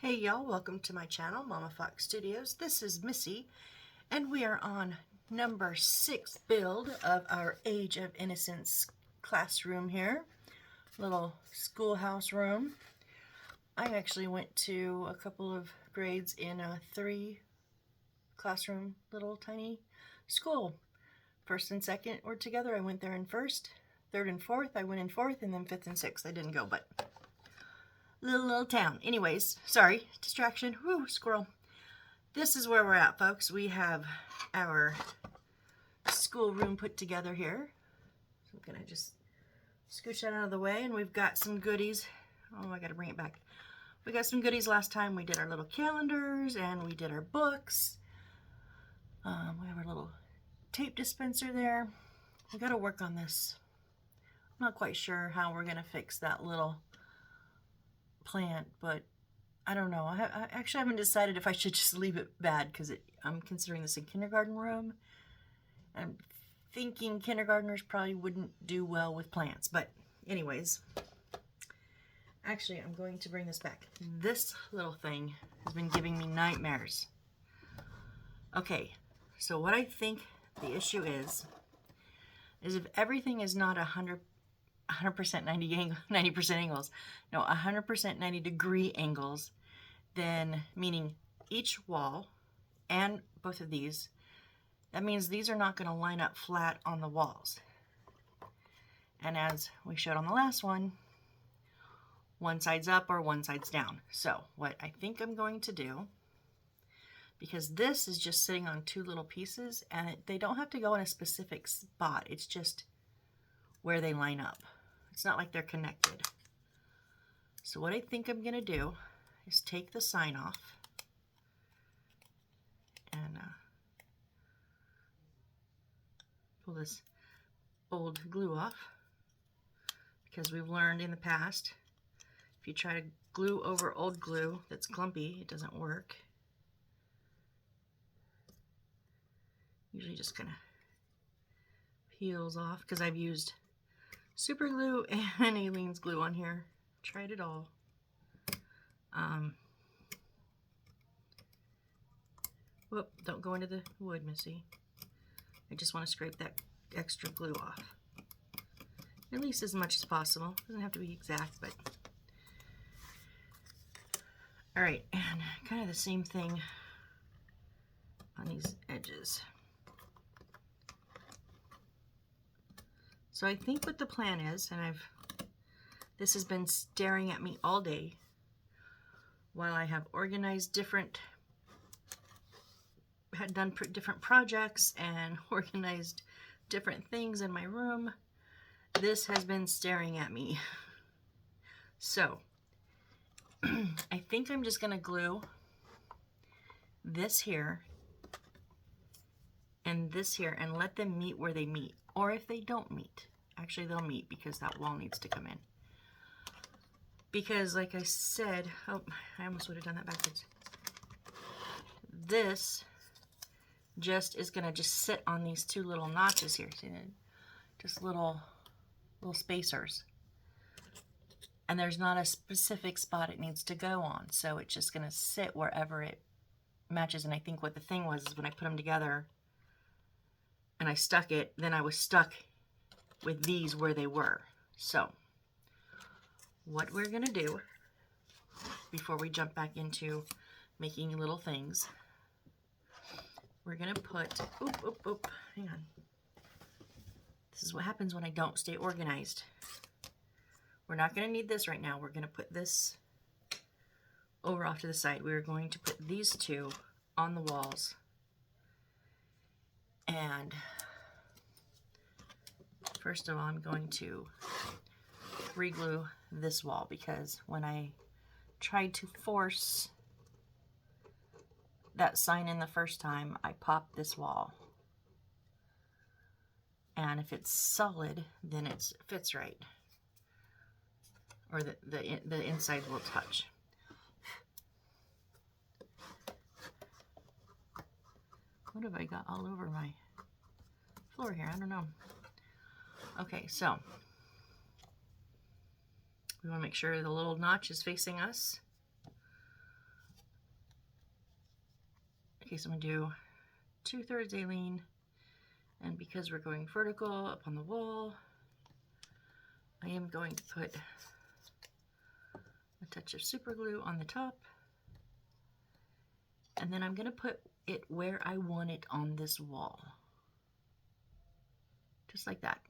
Hey y'all, welcome to my channel, Mama Fox Studios. This is Missy, and we are on number 6 build of our Age of Innocence classroom here. Little schoolhouse room. I actually went to a couple of grades in a 3 classroom little tiny school. First and second were together. I went there in first. Third and fourth, I went in fourth, and then fifth and sixth I didn't go, but little town. Anyways, sorry, distraction. Whoo, squirrel. This is where we're at, folks. We have our school room put together here. So I'm gonna just scooch that out of the way, and we've got some goodies. Oh, I gotta bring it back. We got some goodies last time. We did our little calendars and we did our books. We have our little tape dispenser there. We gotta work on this. I'm not quite sure how we're gonna fix that little plant, but I don't know. I actually haven't decided if I should just leave it bad because I'm considering this a kindergarten room. I'm thinking kindergartners probably wouldn't do well with plants, but anyways, actually I'm going to bring this back. This little thing has been giving me nightmares. Okay, so what I think the issue is if everything is not 100% 90% angles, no, 100% 90 degree angles, then meaning each wall and both of these, that means these are not going to line up flat on the walls. And as we showed on the last one side's up or one side's down. So what I think I'm going to do, because this is just sitting on 2 little pieces and they don't have to go in a specific spot, it's just where they line up. It's not like they're connected. So what I think I'm gonna do is take the sign off and pull this old glue off, because we've learned in the past, if you try to glue over old glue that's clumpy, it doesn't work. Usually just kind of peels off, because I've used super glue and Aleene's glue on here. Tried it all. Whoop, don't go into the wood, Missy. I just want to scrape that extra glue off. At least as much as possible. Doesn't have to be exact, but... Alright, and kind of the same thing on these edges. So I think what the plan is, and this has been staring at me all day while I have organized done different projects and organized different things in my room. This has been staring at me. So I think I'm just gonna glue this here and this here and let them meet where they meet. Or if they don't meet, actually they'll meet because that wall needs to come in. Because like I said, oh, I almost would have done that backwards. This just is gonna just sit on these 2 little notches here. See that? Just little spacers. And there's not a specific spot it needs to go on. So it's just gonna sit wherever it matches. And I think what the thing was is when I put them together, and I stuck it, then I was stuck with these where they were. So what we're gonna do before we jump back into making little things, we're gonna put, hang on. This is what happens when I don't stay organized. We're not gonna need this right now. We're gonna put this over off to the side. We're going to put these 2 on the walls. And first of all, I'm going to re-glue this wall, because when I tried to force that sign in the first time, I popped this wall. And if it's solid, then it fits right. Or the inside will touch. What have I got all over my floor here? I don't know. Okay, so we want to make sure the little notch is facing us. Okay, so I'm going to do 2/3 alene, and because we're going vertical up on the wall, I am going to put a touch of super glue on the top, and then I'm going to put it where I want it on this wall. Just like that.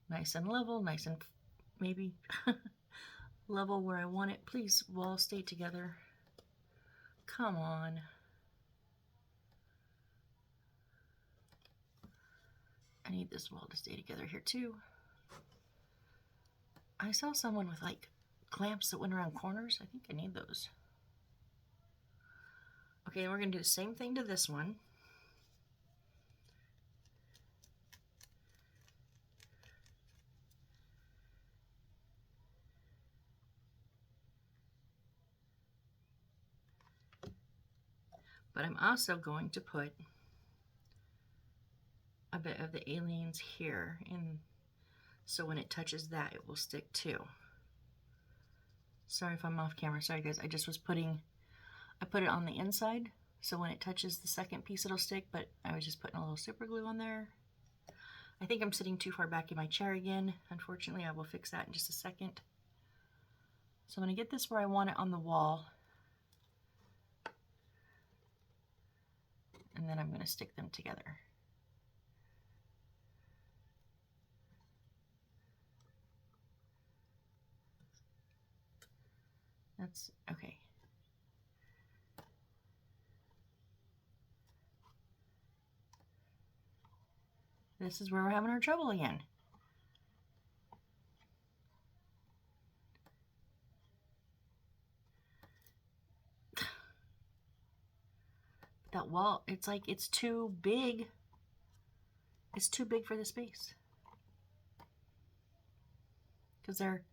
Nice and level, nice and maybe level where I want it. Please, wall, stay together. Come on. I need this wall to stay together here too. I saw someone with like clamps that went around corners. I think I need those. Okay, and we're going to do the same thing to this one. But I'm also going to put a bit of the aliens here in, so when it touches that, it will stick too. Sorry if I'm off camera. Sorry guys, I just was I put it on the inside, so when it touches the second piece it'll stick, but I was just putting a little super glue on there. I think I'm sitting too far back in my chair again. Unfortunately, I will fix that in just a second. So I'm going to get this where I want it on the wall. And then I'm going to stick them together. That's okay. This is where we're having our trouble again. That wall, it's like it's too big. It's too big for the space. Because they're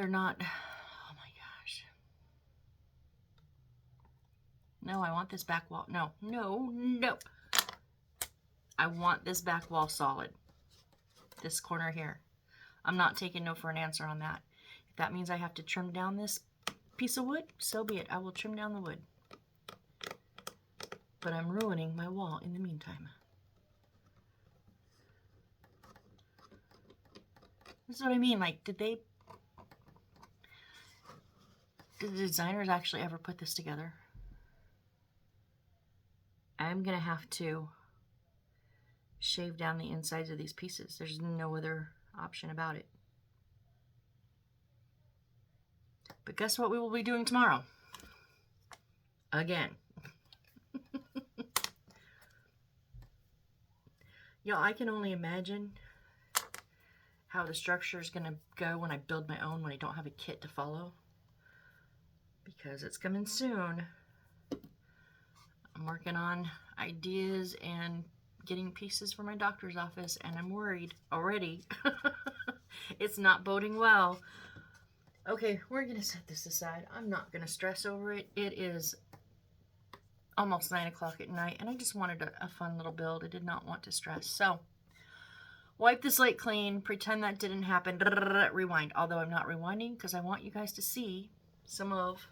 not, oh my gosh. No, I want this back wall. No, no, no. I want this back wall solid. This corner here. I'm not taking no for an answer on that. If that means I have to trim down this piece of wood, so be it. I will trim down the wood. But I'm ruining my wall in the meantime. This is what I mean. Like, did the designers actually ever put this together? I'm going to have to shave down the insides of these pieces. There's no other option about it. But guess what we will be doing tomorrow? Again. Y'all, I can only imagine how the structure is going to go when I build my own, when I don't have a kit to follow. Because it's coming soon. I'm working on ideas and getting pieces for my doctor's office, and I'm worried already. It's not boding well. Okay, we're going to set this aside. I'm not going to stress over it. It is almost 9 o'clock at night, and I just wanted a fun little build. I did not want to stress. So, wipe the slate clean. Pretend that didn't happen. Rewind. Although I'm not rewinding because I want you guys to see some of,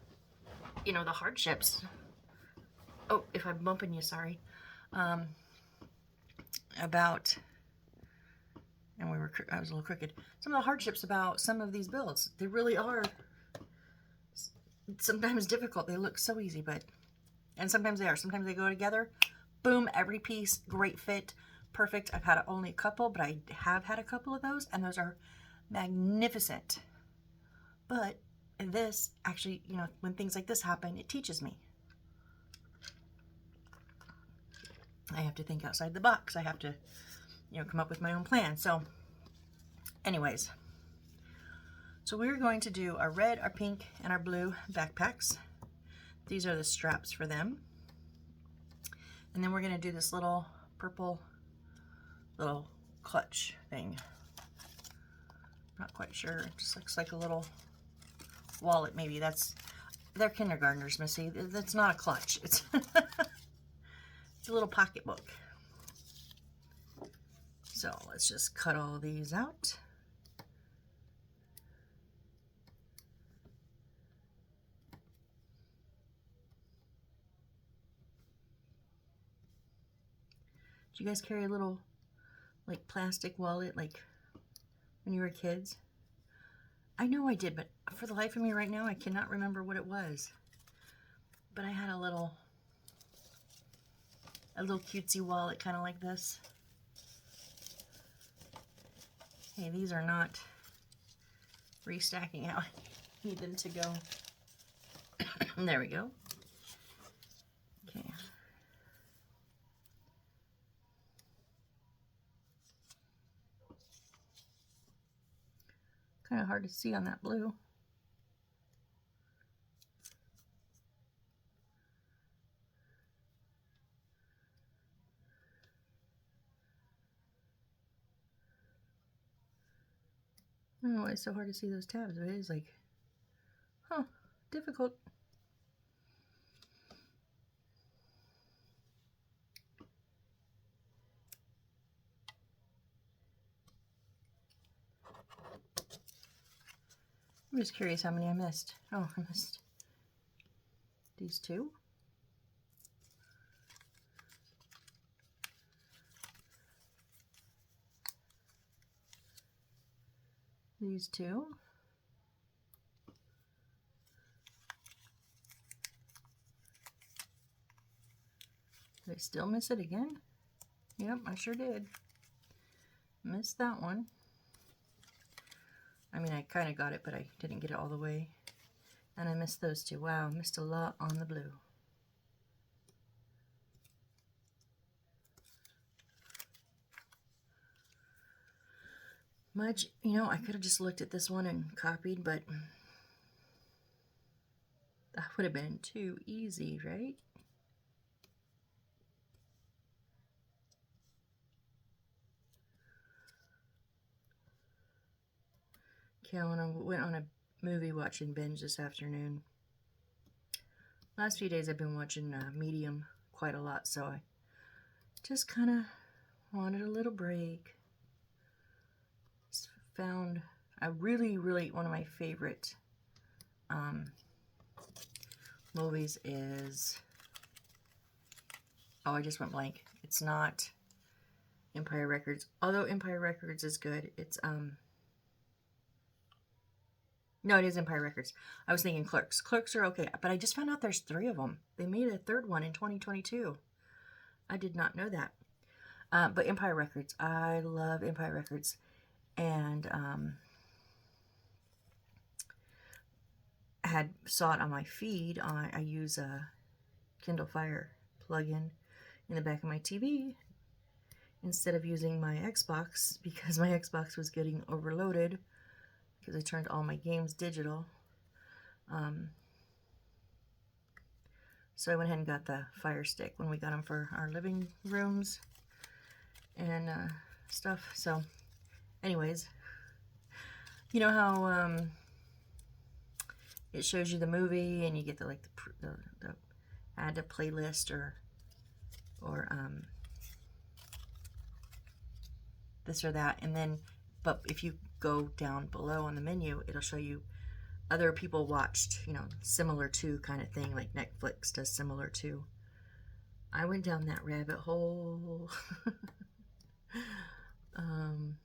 you know, the hardships. Oh, if I'm bumping you, sorry. About, and I was a little crooked. Some of the hardships about some of these builds. They really are sometimes difficult. They look so easy, and sometimes they are. Sometimes they go together. Boom, every piece, great fit, perfect. I've had only a couple, but I have had a couple of those, and those are magnificent. But this, actually, you know, when things like this happen, it teaches me. I have to think outside the box. I have to, you know, come up with my own plan. So, anyways. So we're going to do our red, our pink, and our blue backpacks. These are the straps for them. And then we're going to do this little purple little clutch thing. Not quite sure. It just looks like a little wallet maybe. They're kindergartners, Missy. That's not a clutch. It's it's a little pocketbook. So let's just cut all these out. Do you guys carry a little, like, plastic wallet, like, when you were kids? I know I did, but for the life of me right now, I cannot remember what it was. But I had a little cutesy wallet, kind of like this. Hey, these are not restacking out. I need them to go. There we go. Okay. Kind of hard to see on that blue. I don't know why it's so hard to see those tabs, but it is like, huh, difficult. I'm just curious how many I missed. Oh, I missed these two. These two. Did I still miss it again? Yep, I sure did. Missed that one. I mean, I kind of got it, but I didn't get it all the way. And I missed those two. Wow, missed a lot on the blue. Much, you know, I could have just looked at this one and copied, but that would have been too easy, right? Okay, I went on a movie watching binge this afternoon. Last few days I've been watching Medium quite a lot, so I just kind of wanted a little break. Just found a really, one of my favorite movies is, oh, I just went blank. It's not Empire Records, although Empire Records is good. It's no, it is Empire Records. I was thinking Clerks. Clerks are okay, but I just found out there's 3 of them. They made a 3rd one in 2022. I did not know that. But Empire Records, I love Empire Records, and I saw it on my feed. I use a Kindle Fire plug-in in the back of my TV instead of using my Xbox, because my Xbox was getting overloaded because I turned all my games digital. So I went ahead and got the Fire Stick when we got them for our living rooms and stuff. So anyways, you know how it shows you the movie and you get the add to playlist or this or that, and then but if you go down below on the menu, it'll show you other people watched, you know, similar to kind of thing, like Netflix does similar to. I went down that rabbit hole. I'm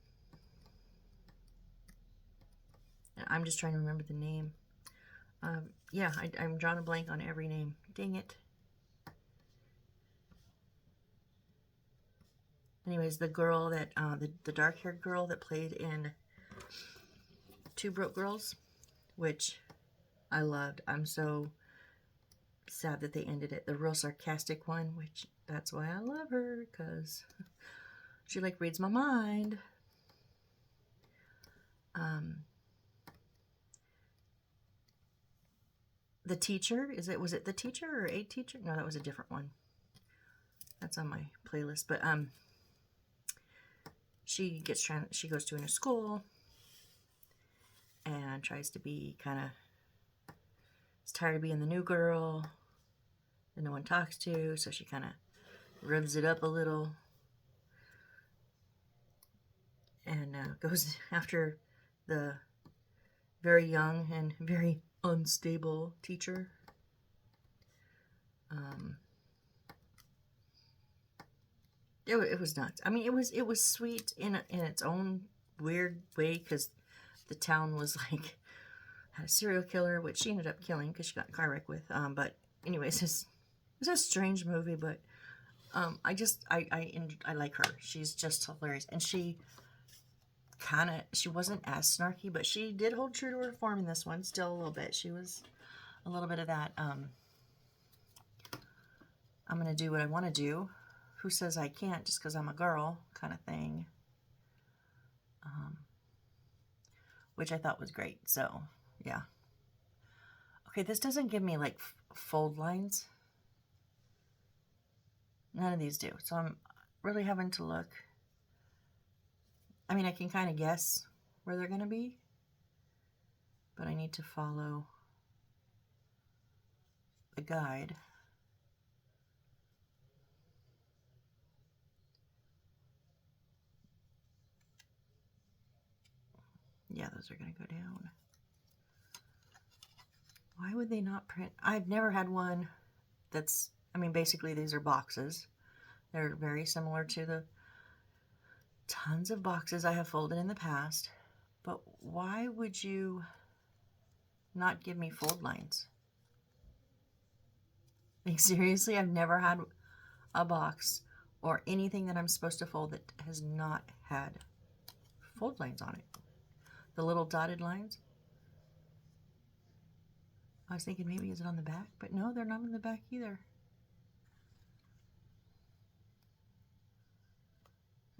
just trying to remember the name. Yeah, I'm drawing a blank on every name. Dang it. Anyways, the girl that, the dark-haired girl that played in Two Broke Girls, which I loved. I'm so sad that they ended it. The real sarcastic one, which that's why I love her, because she like reads my mind. The Teacher, was it The Teacher or A Teacher? No, that was a different one. That's on my playlist, but she goes to a new school and tries to be is tired of being the new girl that no one talks to, so she kind of revs it up a little and goes after the very young and very unstable teacher. It was nuts. I mean, it was sweet in its own weird way, because the town was like had a serial killer, which she ended up killing because she got in a car wreck with. But anyways, it's a strange movie, but I like her. She's just hilarious, and she wasn't as snarky, but she did hold true to her form in this one. Still a little bit. She was a little bit of that. I'm gonna do what I want to do. Who says I can't just because I'm a girl kind of thing. Which I thought was great. So yeah. Okay, this doesn't give me like fold lines. None of these do. So I'm really having to look. I mean, I can kind of guess where they're going to be, but I need to follow the guide. Yeah, those are going to go down. Why would they not print? I've never had one that's, I mean, basically these are boxes. They're very similar to the tons of boxes I have folded in the past. But why would you not give me fold lines? Like, seriously, I've never had a box or anything that I'm supposed to fold that has not had fold lines on it. The little dotted lines. I was thinking maybe is it on the back, but no, they're not on the back either.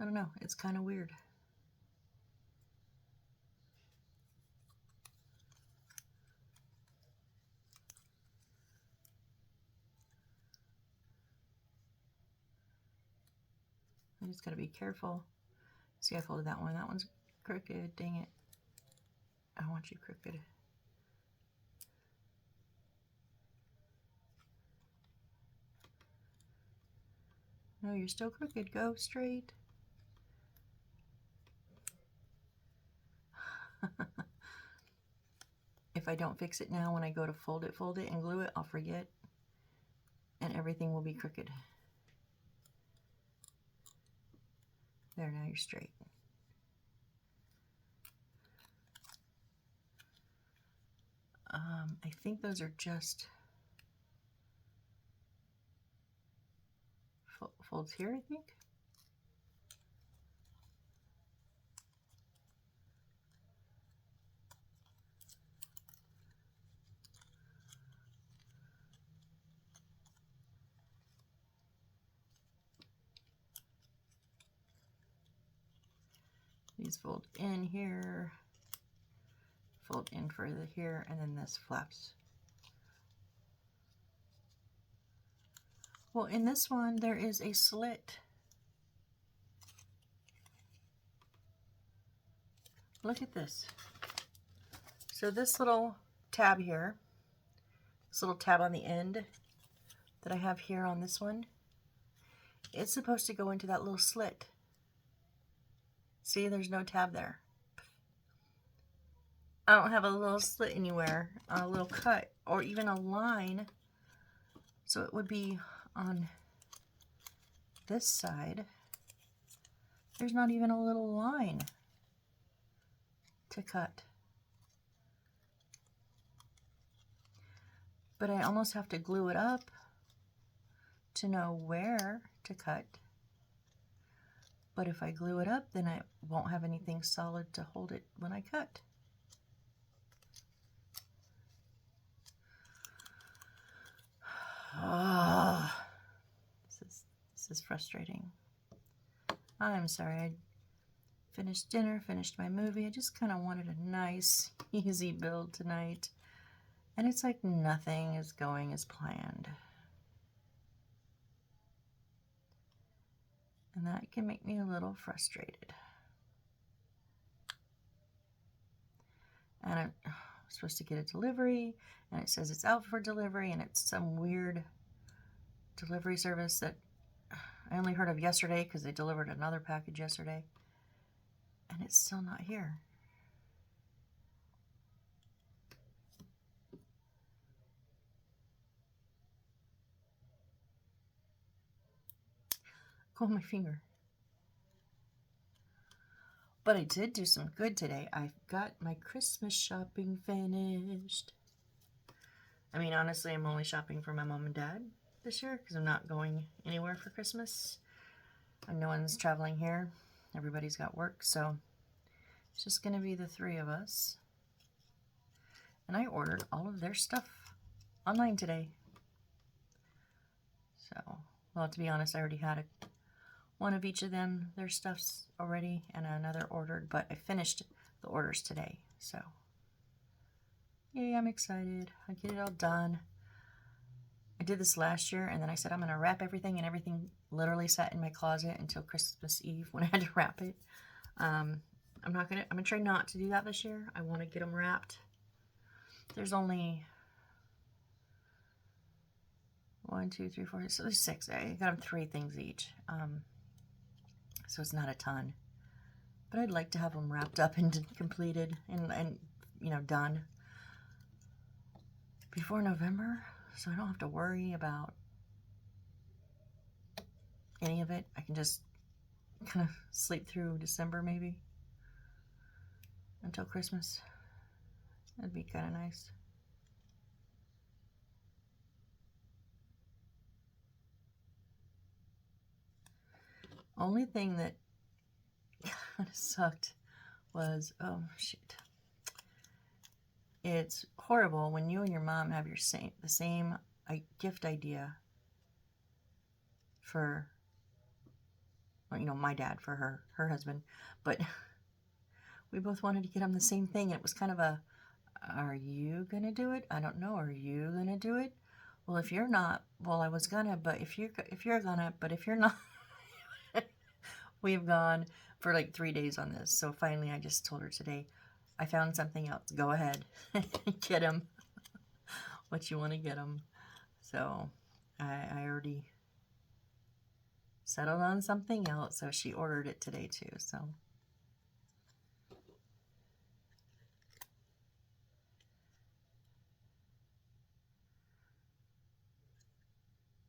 I don't know, it's kind of weird. I just gotta be careful. See, I folded that one. That one's crooked, dang it. I want you crooked. No, you're still crooked. Go straight. If I don't fix it now, when I go to fold it, and glue it, I'll forget. And everything will be crooked. There, now you're straight. I think those are just folds here, I think. These fold in here, fold in further here, and then this flaps. Well, in this one, there is a slit. Look at this. So this little tab here, this little tab on the end that I have here on this one, it's supposed to go into that little slit. See, there's no tab there. I don't have a little slit anywhere, a little cut, or even a line. So it would be on this side. There's not even a little line to cut. But I almost have to glue it up to know where to cut. But if I glue it up, then I won't have anything solid to hold it when I cut. Oh, this is frustrating. I'm sorry. I finished dinner, finished my movie. I just kind of wanted a nice, easy build tonight. And it's like nothing is going as planned. And that can make me a little frustrated. And I'm supposed to get a delivery, and it says it's out for delivery, and it's some weird delivery service that I only heard of yesterday because they delivered another package yesterday, and it's still not here. Oh, my finger. But I did do some good today. I got my Christmas shopping finished. I mean, honestly, I'm only shopping for my mom and dad this year because I'm not going anywhere for Christmas. And no one's traveling here. Everybody's got work, so it's just going to be the three of us. And I ordered all of their stuff online today. So, well, to be honest, I already had one of each of them, their stuffs already, and another ordered, but I finished the orders today. So, yay, I'm excited. I get it all done. I did this last year, and then I said I'm going to wrap everything, and everything literally sat in my closet until Christmas Eve when I had to wrap it. I'm going to try not to do that this year. I want to get them wrapped. There's only 1, 2, 3, 4, so there's 6. I got them 3 things each. So it's not a ton. But I'd like to have them wrapped up and completed and you know, done before November, so I don't have to worry about any of it. I can just kind of sleep through December maybe until Christmas. That'd be kind of nice. Only thing that kind of sucked was, oh shit, it's horrible when you and your mom have the same gift idea for, well, you know, my dad for her husband, but we both wanted to get him the same thing, and it was kind of a, are you gonna do it? I don't know. Are you gonna do it? Well, if you're not, well, I was gonna, but if you're gonna, but if you're not. We've gone for like 3 days on this. So finally I just told her today, I found something else. Go ahead. Get him what you want to get him. So I already settled on something else. So she ordered it today too. So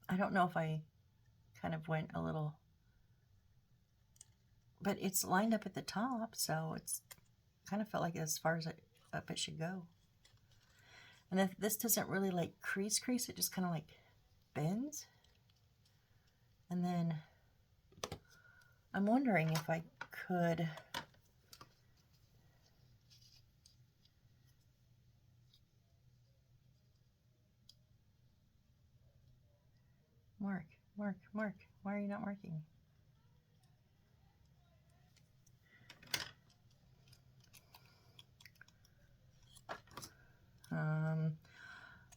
I don't know if I kind of went a little, but it's lined up at the top, so it's kind of felt like as far as up it should go. And if this doesn't really like crease, it just kind of like bends. And then I'm wondering if I could mark. Why are you not marking?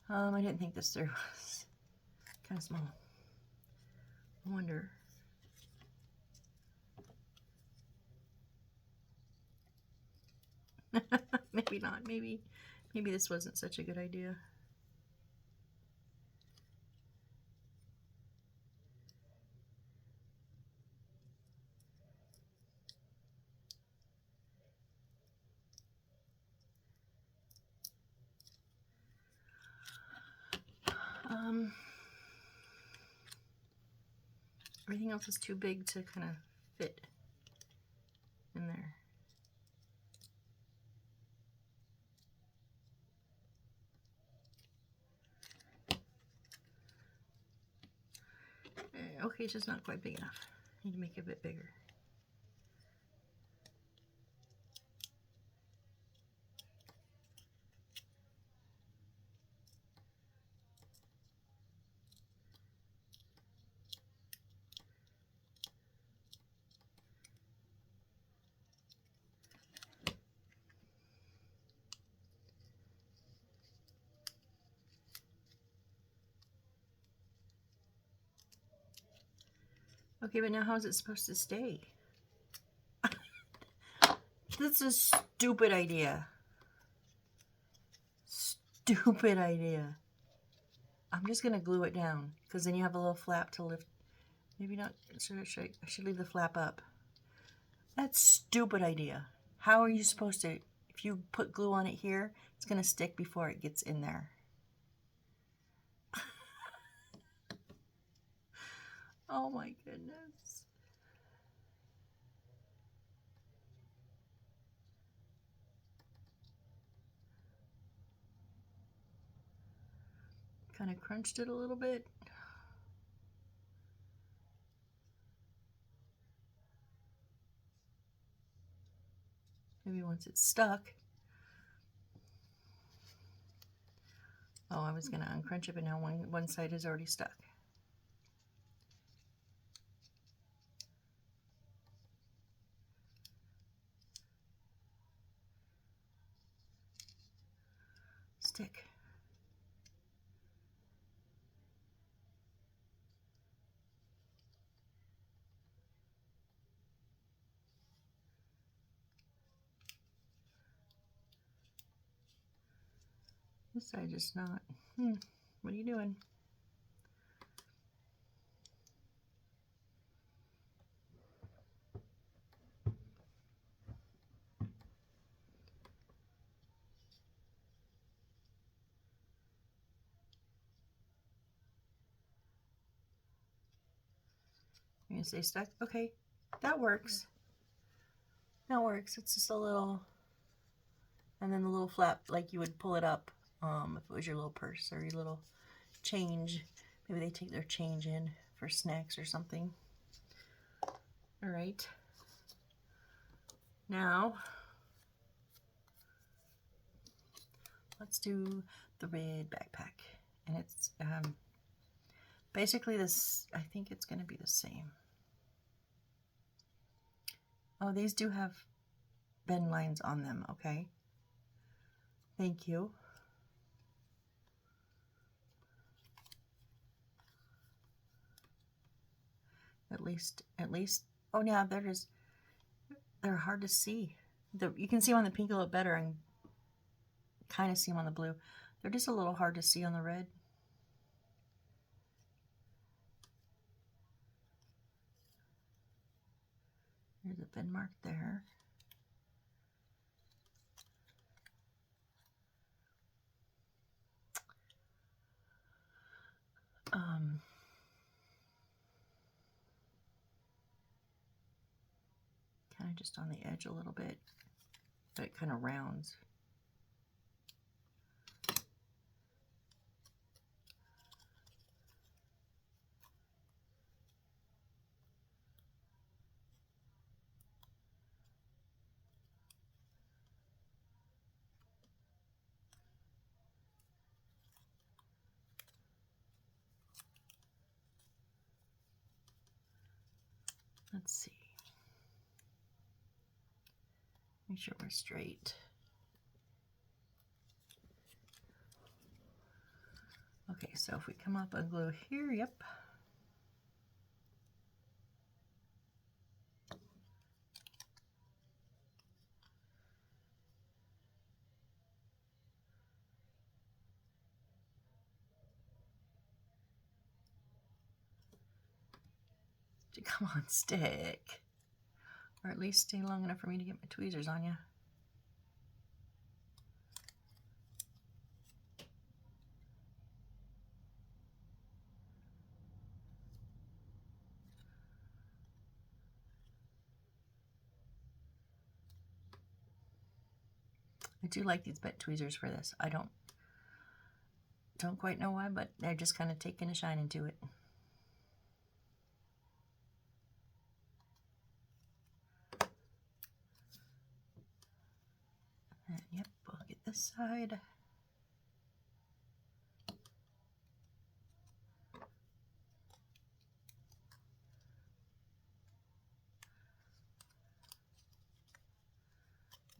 I didn't think this through. It's kind of small. I wonder. Maybe not. Maybe this wasn't such a good idea. Everything else is too big to kind of fit in there. Okay, it's just not quite big enough. I need to make it a bit bigger. Okay, but now how is it supposed to stay? That's a stupid idea. Stupid idea. I'm just gonna glue it down because then you have a little flap to lift. Maybe not. I should leave the flap up. That's stupid idea. How are you supposed to? If you put glue on it here, it's gonna stick before it gets in there. Oh my goodness. Kind of crunched it a little bit. Maybe once it's stuck. Oh, I was going to uncrunch it, but now one side is already stuck. Stick. This side is not. What are you doing? You're gonna stay stuck? Okay, that works. That works. It's just a little, and then the little flap, like you would pull it up if it was your little purse or your little change. Maybe they take their change in for snacks or something. All right. Now, let's do the red backpack. And it's basically this, I think it's going to be the same. Oh, these do have bend lines on them, okay. Thank you. At least, oh yeah, they're hard to see. You can see them on the pink a little better and kind of see them on the blue. They're just a little hard to see on the red. There's a bend mark there. Kind of just on the edge a little bit, but it kind of rounds. Let's see. Make sure we're straight. Okay, so if we come up and glue here, yep. Come on, stick. Or at least stay long enough for me to get my tweezers on you. I do like these bent tweezers for this. I don't quite know why, but they're just kind of taking a shine into it. And yep, we'll get this side.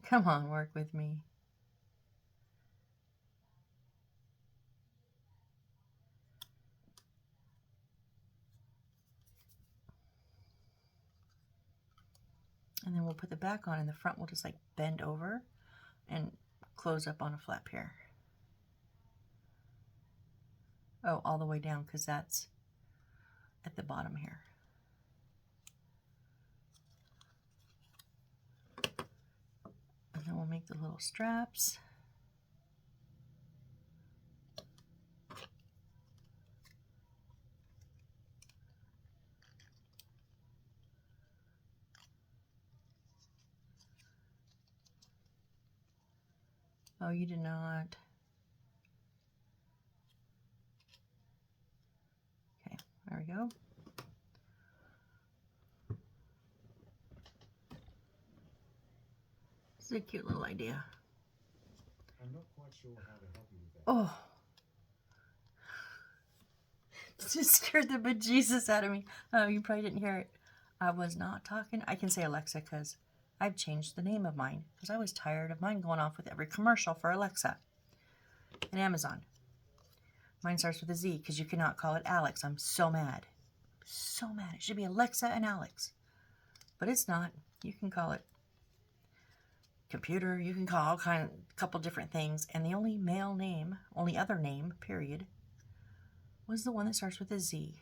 Come on, work with me. And then we'll put the back on, and the front will just like bend over and close up on a flap here. Oh, all the way down, because that's at the bottom here. And then we'll make the little straps. Oh, you did not. There we go. It's a cute little idea. I'm not quite sure how to help you with that. Oh. It just scared the bejesus out of me. Oh, you probably didn't hear it. I was not talking. I can say Alexa because I've changed the name of mine because I was tired of mine going off with every commercial for Alexa and Amazon. Mine starts with a Z because you cannot call it Alex. I'm so mad. So mad. It should be Alexa and Alex. But it's not. You can call it computer. You can call a couple different things. And the only only other name, period, was the one that starts with a Z,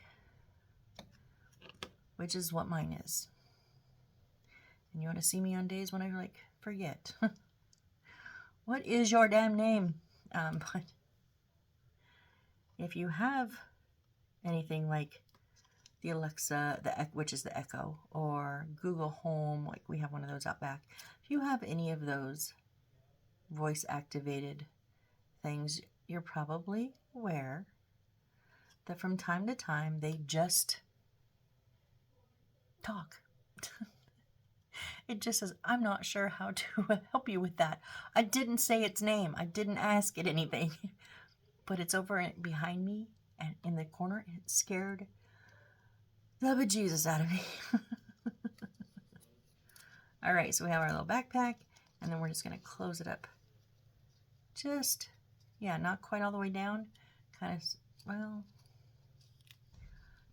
which is what mine is. And you want to see me on days when I like forget. What is your damn name? But if you have anything like the Alexa, which is the Echo, or Google Home, like we have one of those out back. If you have any of those voice-activated things, you're probably aware that from time to time they just talk. It just says, I'm not sure how to help you with that. I didn't say its name. I didn't ask it anything. But it's over behind me and in the corner. And it scared the bejesus out of me. All right, so we have our little backpack. And then we're just going to close it up. Just, yeah, not quite all the way down. Kind of, well,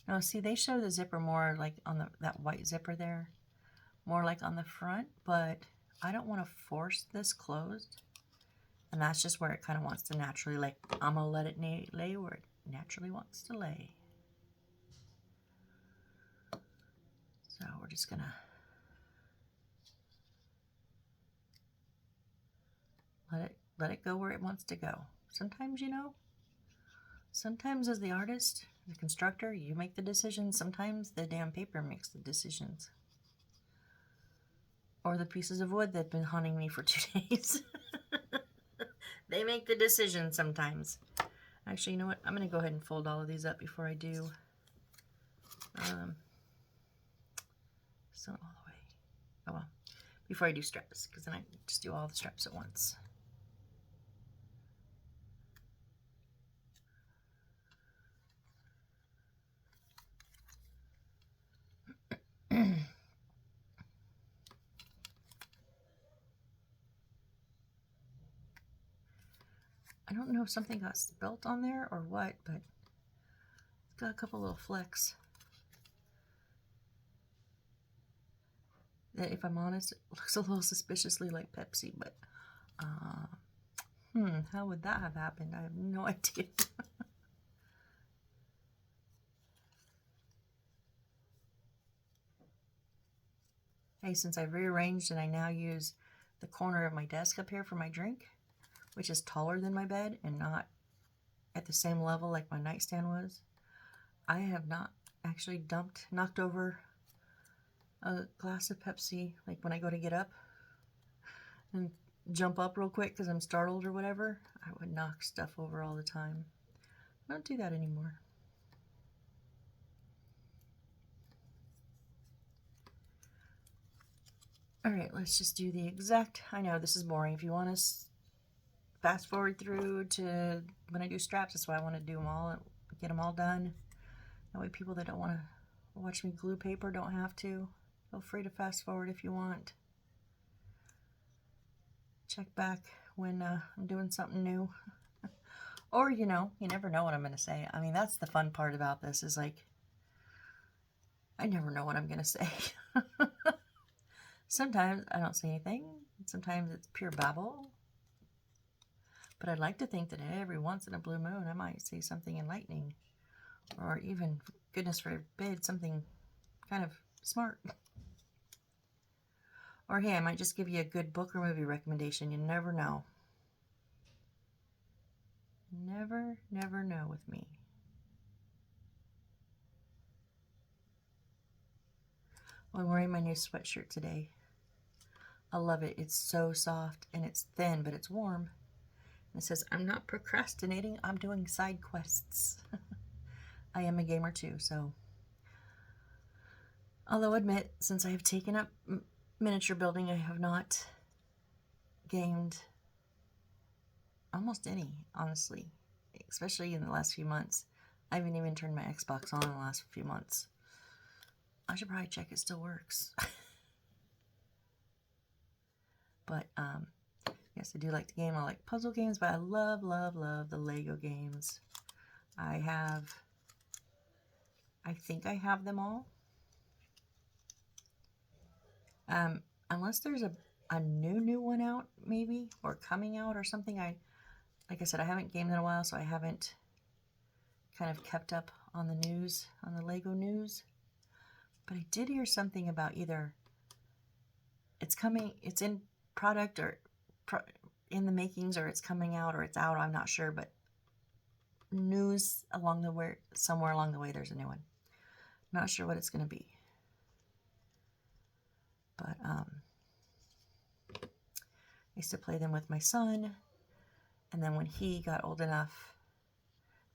no, see, they show the zipper more like on that white zipper there. More like on the front, but I don't want to force this closed. And that's just where it kind of wants to naturally lay. I'm going to let it lay where it naturally wants to lay. So we're just going to let it go where it wants to go. Sometimes, sometimes as the artist, the constructor, you make the decisions. Sometimes the damn paper makes the decisions. Or the pieces of wood that have been haunting me for 2 days. They make the decisions sometimes. Actually, you know what? I'm going to go ahead and fold all of these up before I do so all the way. Oh well. Before I do straps, because then I just do all the straps at once. I don't know if something got spilt on there or what, but it's got a couple little flecks. That, if I'm honest, it looks a little suspiciously like Pepsi, but how would that have happened? I have no idea. Hey, since I've rearranged and I now use the corner of my desk up here for my drink, which is taller than my bed and not at the same level like my nightstand was, I have not actually knocked over a glass of Pepsi, like when I go to get up and jump up real quick because I'm startled or whatever. I would knock stuff over all the time. I don't do that anymore. All right, let's just do the exact, I know this is boring. If you want to fast forward through to when I do straps, that's why I want to do them all, get them all done. That way people that don't want to watch me glue paper don't have to. Feel free to fast forward if you want. Check back when I'm doing something new. Or, you never know what I'm going to say. I mean, that's the fun part about this is like, I never know what I'm going to say. Sometimes I don't say anything. Sometimes it's pure babble. But I'd like to think that every once in a blue moon, I might say something enlightening. Or even, goodness forbid, something kind of smart. Or hey, I might just give you a good book or movie recommendation. You never know. Never know with me. Well, I'm wearing my new sweatshirt today. I love it. It's so soft and it's thin, but it's warm. And it says, I'm not procrastinating. I'm doing side quests. I am a gamer too, so. Although admit, since I have taken up miniature building, I have not gamed almost any, honestly, especially in the last few months. I haven't even turned my Xbox on in the last few months. I should probably check it still works. But, yes, I do like the game. I like puzzle games, but I love, love, love the Lego games. I think I have them all. Unless there's a new one out, maybe, or coming out or something. Like I said, I haven't gamed in a while, so I haven't kind of kept up on the news, on the Lego news. But I did hear something about either it's coming, it's in product or in the makings, or it's coming out, or it's out. I'm not sure, but news along the way, somewhere along the way, there's a new one. Not sure what it's going to be. But I used to play them with my son, and then when he got old enough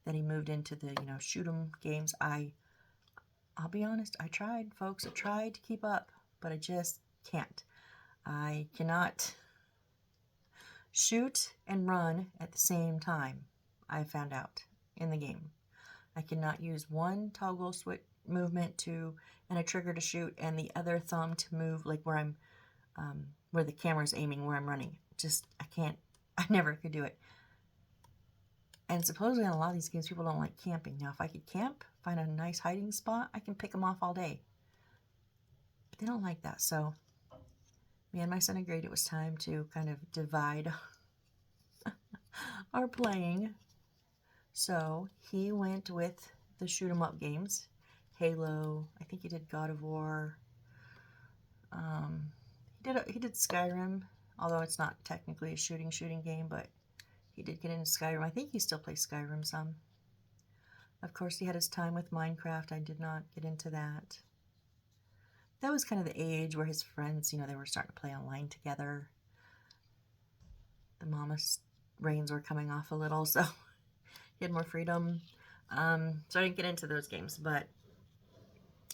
that he moved into the, shoot 'em games, I'll be honest, I tried, folks. I tried to keep up, but I just can't. I cannot shoot and run at the same time, I found out in the game. I cannot use one toggle switch movement and a trigger to shoot, and the other thumb to move, like where I'm, where the camera's aiming, where I'm running. Just, I can't, I never could do it. And supposedly in a lot of these games, people don't like camping. Now, if I could camp, find a nice hiding spot, I can pick them off all day. But they don't like that, so me and my son agreed it was time to kind of divide our playing. So he went with the shoot 'em up games. Halo, I think he did God of War. He did Skyrim, although it's not technically a shooting game, but he did get into Skyrim. I think he still plays Skyrim some. Of course, he had his time with Minecraft. I did not get into that. That was kind of the age where his friends, they were starting to play online together. The mama's reins were coming off a little, so he had more freedom. So I didn't get into those games, but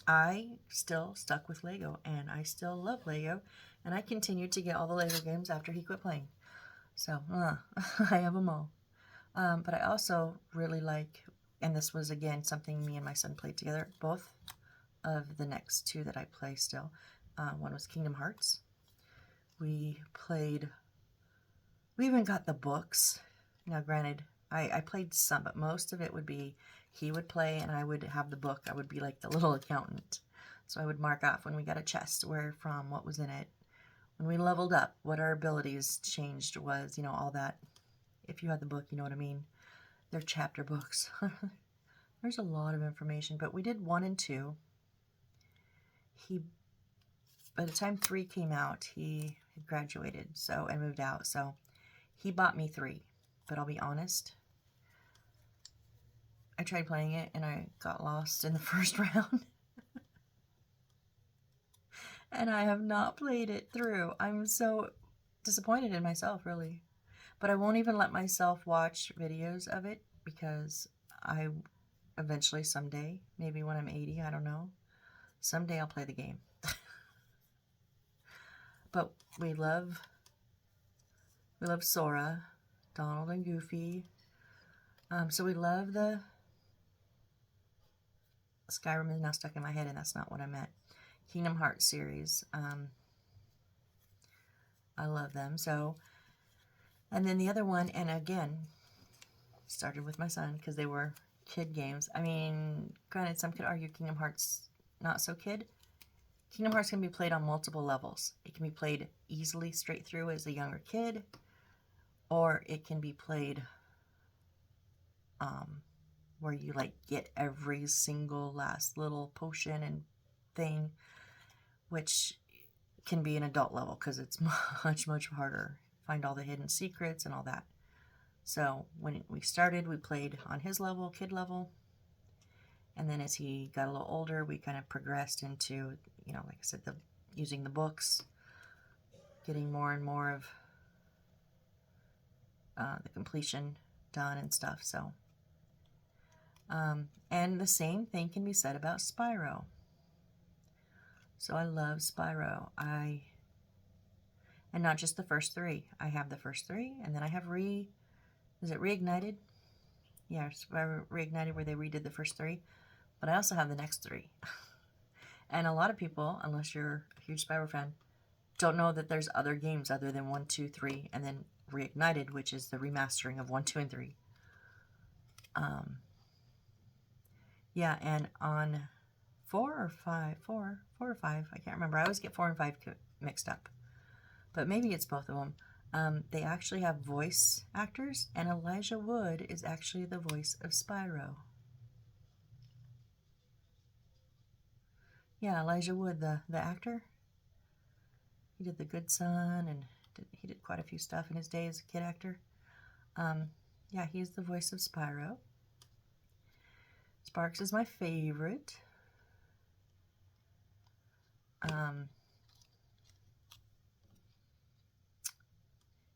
I still stuck with Lego, and I still love Lego, and I continued to get all the Lego games after he quit playing. So, I have them all. But I also really like, and this was, again, something me and my son played together, both of the next two that I play still. One was Kingdom Hearts. We even got the books. Now, granted, I played some, but most of it would be he would play and I would have the book. I would be like the little accountant. So I would mark off when we got a chest, where from, what was in it. When we leveled up, what our abilities changed was, all that. If you had the book, you know what I mean. They're chapter books. There's a lot of information, but we did 1 and 2. By the time 3 came out, he had graduated and moved out. So he bought me 3. But I'll be honest, I tried playing it and I got lost in the first round. And I have not played it through. I'm so disappointed in myself, really. But I won't even let myself watch videos of it, because I eventually, someday, maybe when I'm 80, I don't know, someday I'll play the game. But we love Sora, Donald and Goofy. So we love the Skyrim is now stuck in my head, and that's not what I meant. Kingdom Hearts series. I love them. So, and then the other one, and again, started with my son because they were kid games. I mean, granted, some could argue Kingdom Hearts not so kid. Kingdom Hearts can be played on multiple levels. It can be played easily straight through as a younger kid, or it can be played where you get every single last little potion and thing, which can be an adult level because it's much, much harder. Find all the hidden secrets and all that. So when we started, we played on his level, kid level. And then as he got a little older, we kind of progressed into, like I said, using the books, getting more and more of the completion done and stuff. So And the same thing can be said about Spyro. So I love Spyro. And not just the first three. I have the first three, and then I have is it Reignited? Yeah, Spyro Reignited, where they redid the first three. But I also have the next three. And a lot of people, unless you're a huge Spyro fan, don't know that there's other games other than 1, 2, 3, and then Reignited, which is the remastering of 1, 2, and 3. Yeah, and on 4 or 5, 4 or 5, I can't remember. I always get 4 and 5 mixed up. But maybe it's both of them. They actually have voice actors, and Elijah Wood is actually the voice of Spyro. Yeah, Elijah Wood, the actor. He did The Good Son, and he did quite a few stuff in his day as a kid actor. Yeah, he's the voice of Spyro. Sparks is my favorite.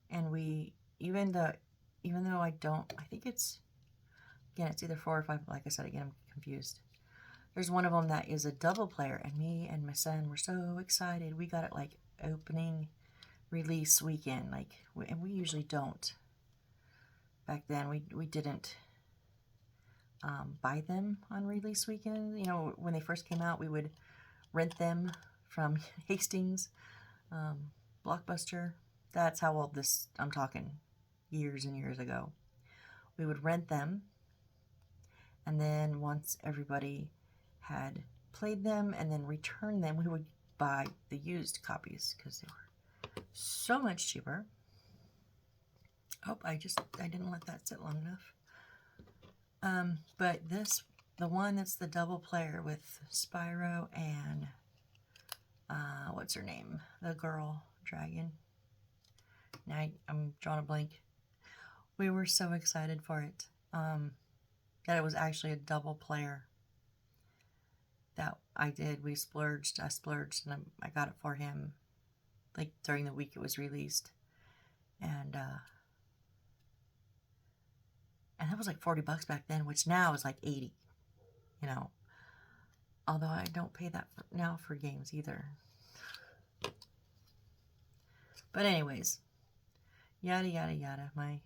And even though I think it's, again, it's either 4 or 5, like I said, again, I'm confused. There's one of them that is a double player, and me and my son were so excited. We got it like opening release weekend, and we usually don't. Back then, we didn't buy them on release weekend. You know, when they first came out, we would rent them from Hastings, Blockbuster. That's how old this, I'm talking years and years ago. We would rent them, and then once everybody had played them and then returned them, we would buy the used copies because they were so much cheaper. Oh, I didn't let that sit long enough. But the one that's the double player with Spyro and what's her name? The girl dragon. Now I'm drawing a blank. We were so excited for it. That it was actually a double player. That I did. I splurged, and I got it for him, like during the week it was released, and that was like $40 back then, which now is like 80. You know, although I don't pay that now for games either. But anyways, yada yada yada. My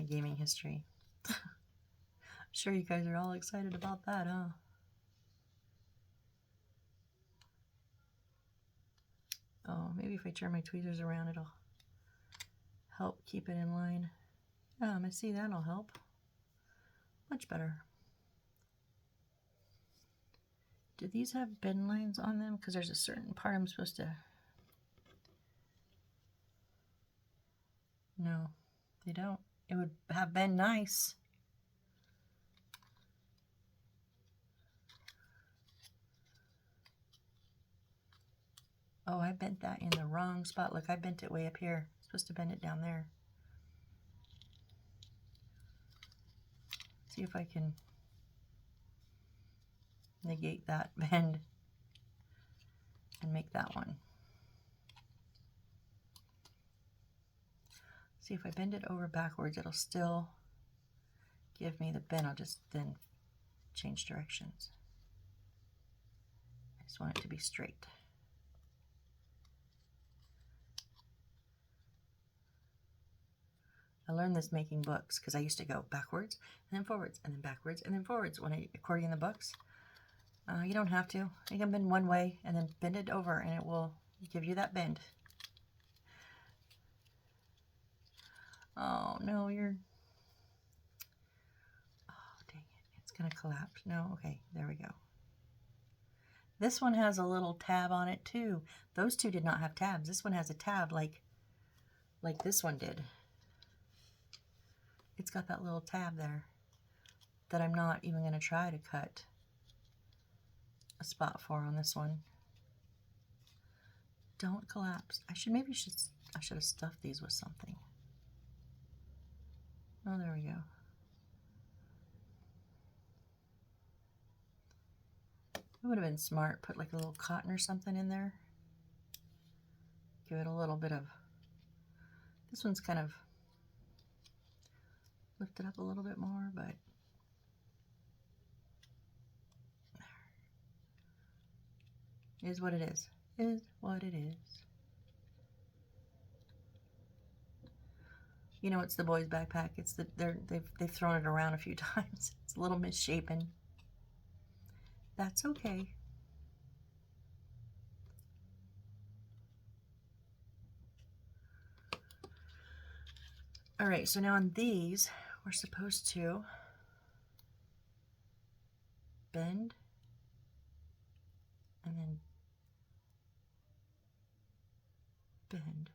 gaming history. I'm sure you guys are all excited about that, huh? Oh, maybe if I turn my tweezers around, it'll help keep it in line. I see that'll help. Much better. Do these have bend lines on them? Because there's a certain part I'm supposed to... No, they don't. It would have been nice. Oh, I bent that in the wrong spot. Look, I bent it way up here. I'm supposed to bend it down there. See if I can negate that bend and make that one. See, if I bend it over backwards, it'll still give me the bend. I'll just then change directions. I just want it to be straight. I learned this making books because I used to go backwards and then forwards and then backwards and then forwards when I accordion the books. You don't have to. You can bend one way and then bend it over and it will give you that bend. Oh, no, you're... Oh, dang it. It's going to collapse. No, okay, there we go. This one has a little tab on it, too. Those two did not have tabs. This one has a tab like this one did. It's got that little tab there that I'm not even going to try to cut a spot for on this one. Don't collapse. I should have stuffed these with something. Oh, there we go. It would have been smart. Put like a little cotton or something in there. Give it a little bit of... This one's kind of lift it up a little bit more, but there. Is what it is. Is what it is. You know, it's the boys' backpack. It's they've thrown it around a few times. It's a little misshapen. That's okay. All right, so now on these, we're supposed to bend and then bend.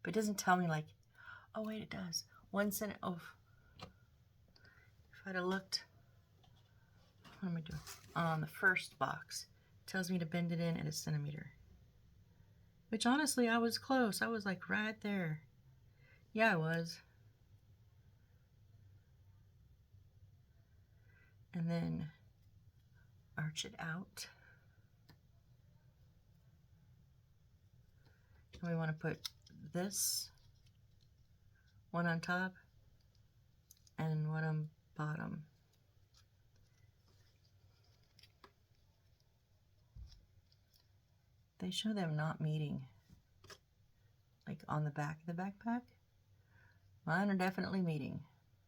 But it doesn't tell me like, oh wait, it does. 1 cent. Oh, if I'd have looked, what am I doing? On the first box, it tells me to bend it in at 1 centimeter. Which honestly, I was close. I was like right there. Yeah, I was. And then arch it out. And we want to put this one on top and one on bottom. They show them not meeting, like on the back of the backpack. Mine are definitely meeting,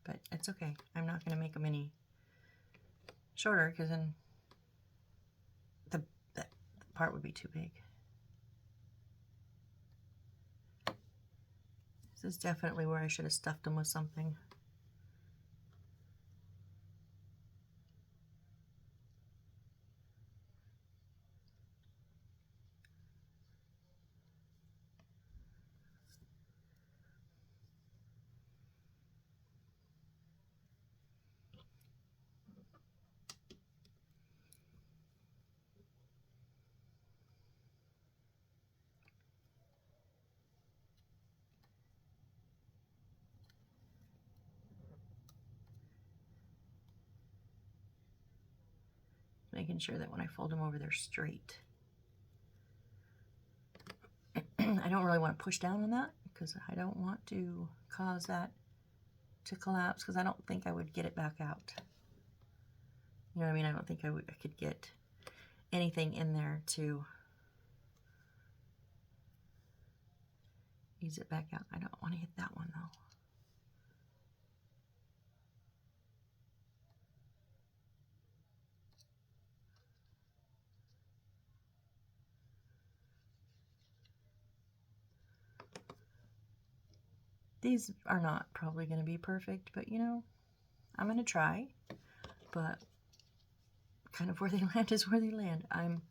but it's okay. I'm not going to make them any shorter because then that part would be too big. This is definitely where I should have stuffed them with something. Making sure that when I fold them over, they're straight. I don't really want to push down on that because I don't want to cause that to collapse because I don't think I would get it back out. You know what I mean? I don't think I could get anything in there to ease it back out. I don't want to hit that one though. These are not probably going to be perfect, but you know, I'm going to try. But kind of where they land is where they land. I'm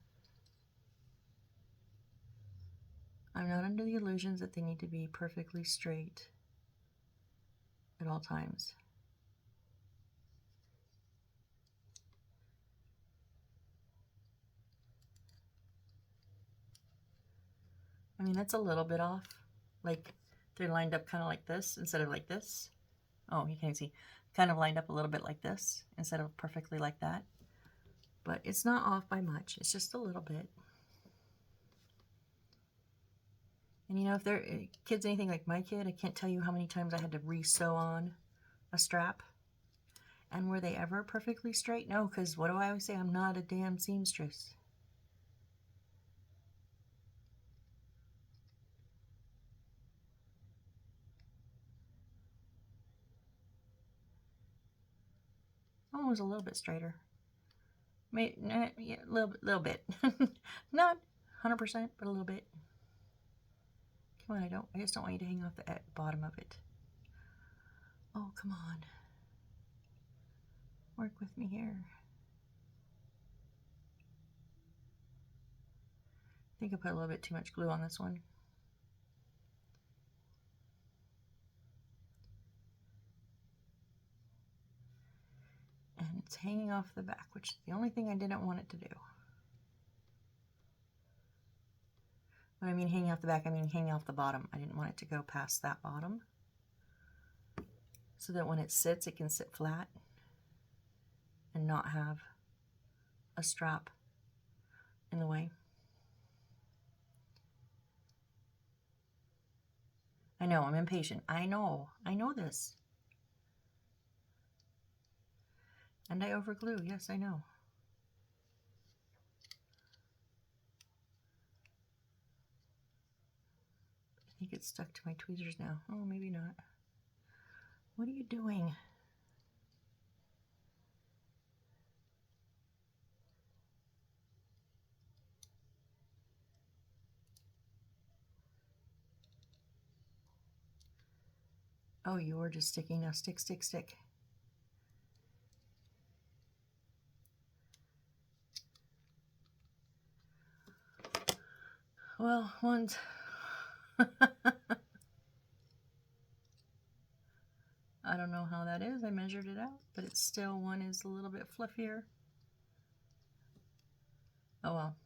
not under the illusions that they need to be perfectly straight at all times. I mean, that's a little bit off. Like, they're lined up kind of like this instead of like this. Oh, you can't see. Kind of lined up a little bit like this instead of perfectly like that. But it's not off by much. It's just a little bit. And you know, if they're kids anything like my kid, I can't tell you how many times I had to re-sew on a strap. And were they ever perfectly straight? No, because what do I always say? I'm not a damn seamstress. One was a little bit straighter. Maybe, yeah, little bit. Not 100%, but a little bit. Come on, I just don't want you to hang off the bottom of it. Oh, come on. Work with me here. I think I put a little bit too much glue on this one. And it's hanging off the back, which is the only thing I didn't want it to do. When I mean hanging off the back, I mean hanging off the bottom. I didn't want it to go past that bottom. So that when it sits, it can sit flat and not have a strap in the way. I know, I'm impatient. I know this. And I overglue. Yes, I know. I think it's stuck to my tweezers now. Oh, maybe not. What are you doing? Oh, you were just sticking. Now stick, stick, stick. Well, one's... I don't know how that is. I measured it out, but it's still, one is a little bit fluffier. Oh well.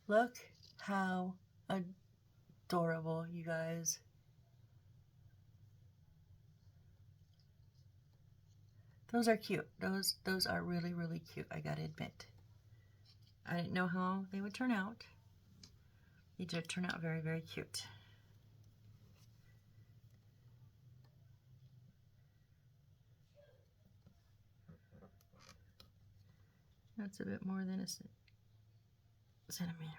Look how adorable, you guys. Those are cute. Those are really, really cute, I gotta admit. I didn't know how they would turn out. They did turn out very, very cute. That's a bit more than a centimeter.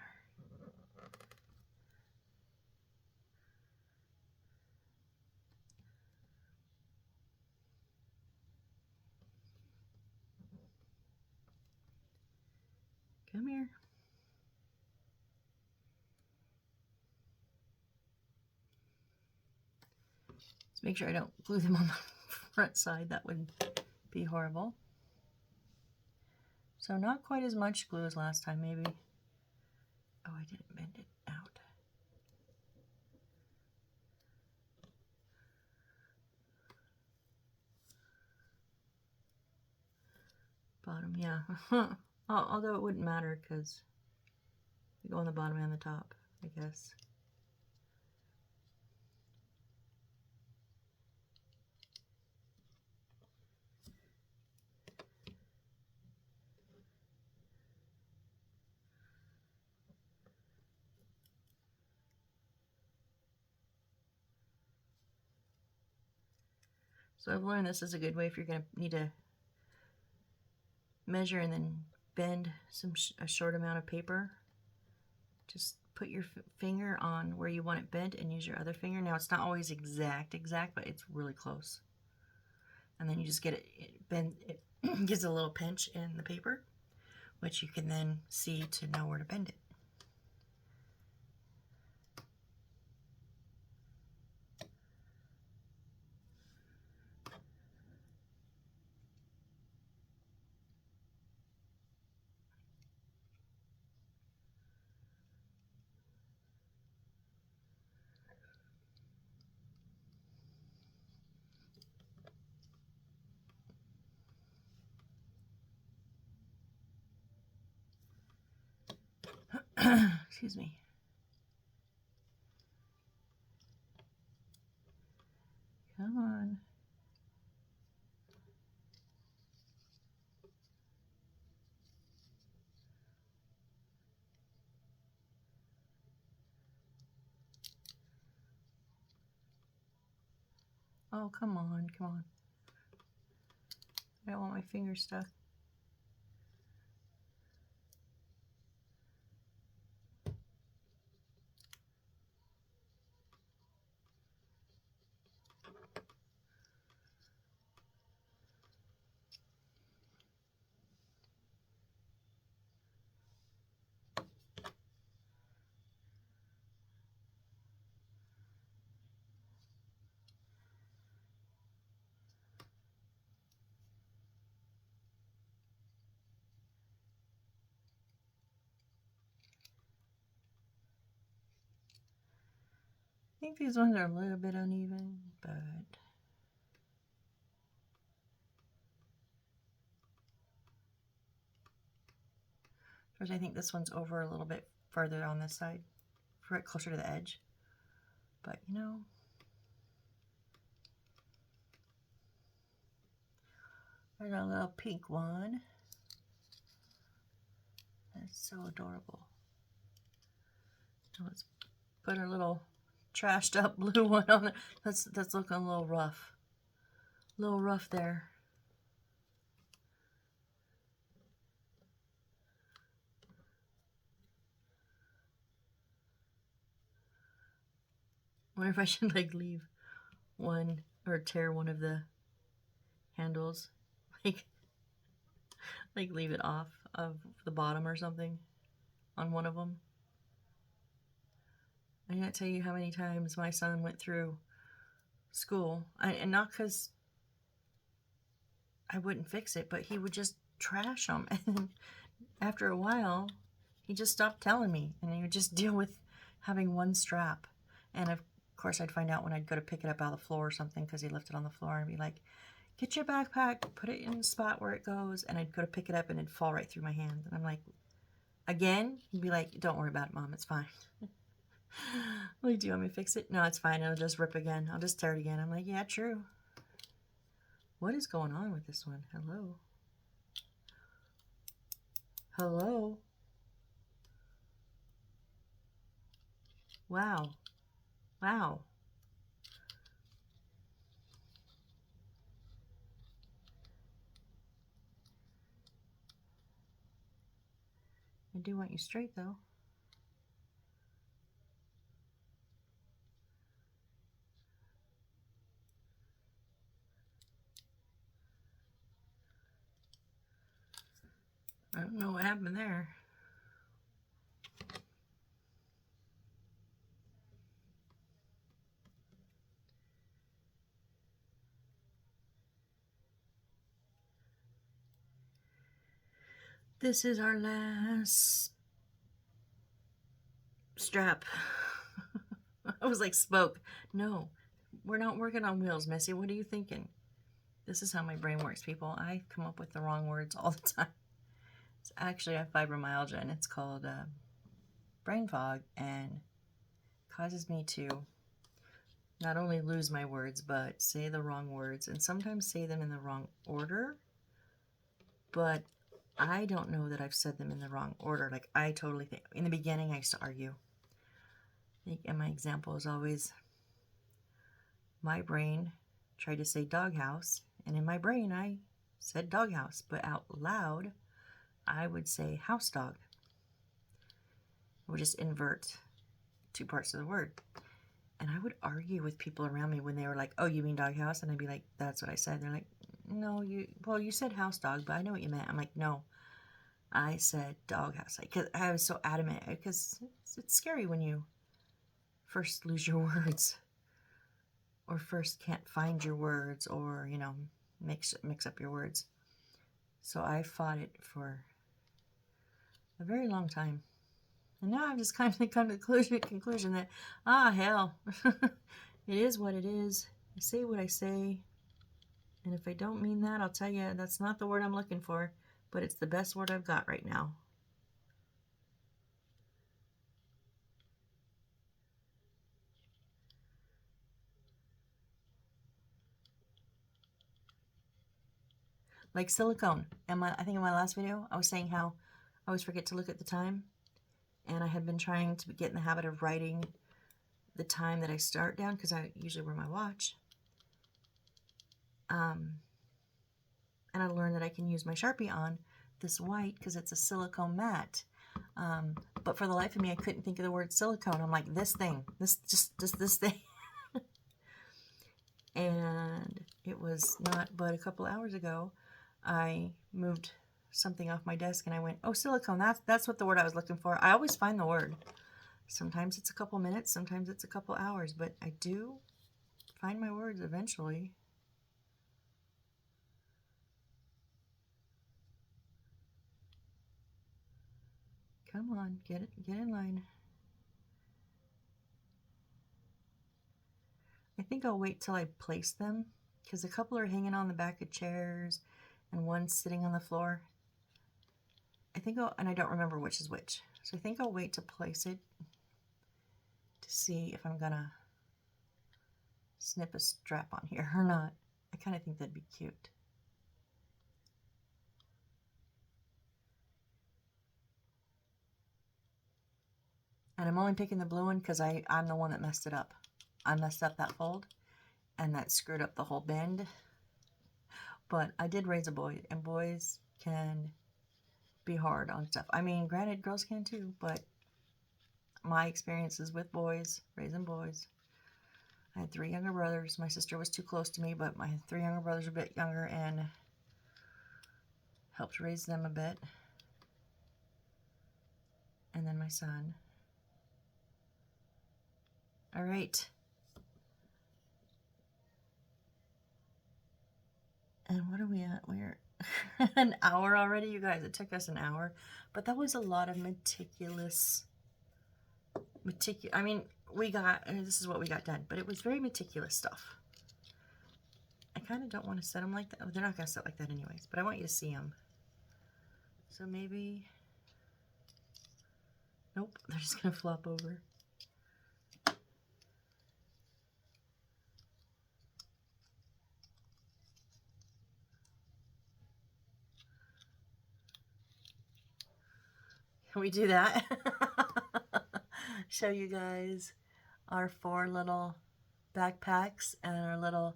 Come here. Let's make sure I don't glue them on the front side. That would be horrible. So not quite as much glue as last time, maybe. Oh, I didn't bend it out. Bottom, yeah. Although it wouldn't matter because you go on the bottom and the top, I guess. So I've learned this is a good way if you're going to need to measure and then bend a short amount of paper. Just put your finger on where you want it bent and use your other finger. Now it's not always exact, but it's really close. And then you just get it bend. It gives a little pinch in the paper, which you can then see to know where to bend it. Excuse me. Come on. Oh, come on, come on. I don't want my finger stuck. I think these ones are a little bit uneven, but first I think this one's over a little bit further on this side, for it closer to the edge. But you know, there's a little pink one. That's so adorable. So let's put our little trashed up blue one on there. That's looking a little rough. A little rough there. wonder if I should like leave one or tear one of the handles, like leave it off of the bottom or something on one of them. I can't tell you how many times my son went through school, and not because I wouldn't fix it, but he would just trash them. And after a while, he just stopped telling me, and he would just deal with having one strap. And of course, I'd find out when I'd go to pick it up out of the floor or something because he left it on the floor, and be like, "Get your backpack, put it in the spot where it goes." And I'd go to pick it up, and it'd fall right through my hand. And I'm like, "Again?" He'd be like, "Don't worry about it, Mom. It's fine." Like, "Do you want me to fix it?" "No, it's fine. It'll just rip again. I'll just tear it again." I'm like, "Yeah, true." What is going on with this one? Hello? Hello? Wow. Wow. I do want you straight, though. I don't know what happened there. This is our last strap. I was like, "Spoke." No, we're not working on wheels, Missy. What are you thinking? This is how my brain works, people. I come up with the wrong words all the time. It's actually, I have fibromyalgia, and it's called brain fog, and causes me to not only lose my words, but say the wrong words, and sometimes say them in the wrong order. But I don't know that I've said them in the wrong order. Like, I totally think, in the beginning, I used to argue. And my example is always, my brain tried to say doghouse, and in my brain, I said doghouse, but out loud, I would say house dog. I would just invert two parts of the word. And I would argue with people around me when they were like, "Oh, you mean doghouse?" And I'd be like, "That's what I said." They're like, "No, you said house dog, but I know what you meant." I'm like, "No, I said doghouse." Because I was so adamant, because it's scary when you first lose your words, or first can't find your words, or, mix up your words. So I fought it for a very long time. And now I've just kind of come to the conclusion that, hell, it is what it is. I say what I say. And if I don't mean that, I'll tell you that's not the word I'm looking for, but it's the best word I've got right now. Like silicone. I think in my last video, I was saying how I always forget to look at the time. And I had been trying to get in the habit of writing the time that I start down, because I usually wear my watch. And I learned that I can use my Sharpie on this white because it's a silicone matte. But for the life of me, I couldn't think of the word silicone. I'm like, this thing, this thing. And it was not but a couple hours ago, I moved something off my desk and I went, "Oh, silicone, that's what the word I was looking for." I always find the word. Sometimes it's a couple minutes, sometimes it's a couple hours, but I do find my words eventually. Come on, get in line. I think I'll wait till I place them, because a couple are hanging on the back of chairs and one's sitting on the floor. And I don't remember which is which. So I think I'll wait to place it to see if I'm gonna snip a strap on here or not. I kind of think that'd be cute. And I'm only picking the blue one because I'm the one that messed it up. I messed up that fold, and that screwed up the whole bend. But I did raise a boy, and boys can be hard on stuff. I mean, granted, girls can too, but my experiences with boys, raising boys, I had 3 younger brothers. My sister was too close to me, but my 3 younger brothers are a bit younger and helped raise them a bit. And then my son. All right. And what are we at? We're an hour already, you guys. It took us an hour. But that was a lot of meticulous. I mean, this is what we got done. But it was very meticulous stuff. I kind of don't want to set them like that. Oh, they're not going to set like that anyways. But I want you to see them. So maybe... Nope, they're just going to flop over. Can we do that? Show you guys our 4 little backpacks and our little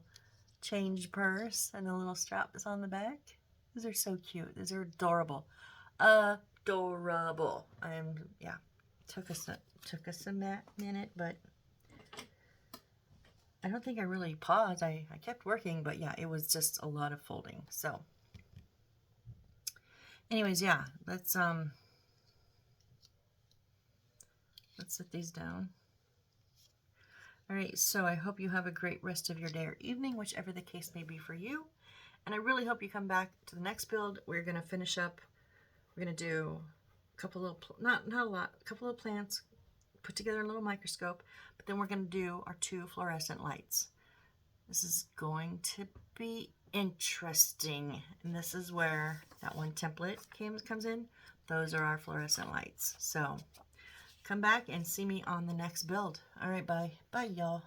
change purse and the little strap that's on the back. These are so cute. These are adorable. Adorable. Yeah, took us a minute, but I don't think I really paused. I kept working, but yeah, it was just a lot of folding. So anyways, yeah, let's set these down. All right, so I hope you have a great rest of your day or evening, whichever the case may be for you. And I really hope you come back to the next build. We're going to finish up. We're going to do a couple little, not a lot, a couple little plants, put together a little microscope, but then we're going to do our 2 fluorescent lights. This is going to be interesting. And this is where that one template comes in. Those are our fluorescent lights. So come back and see me on the next build. All right, bye. Bye, y'all.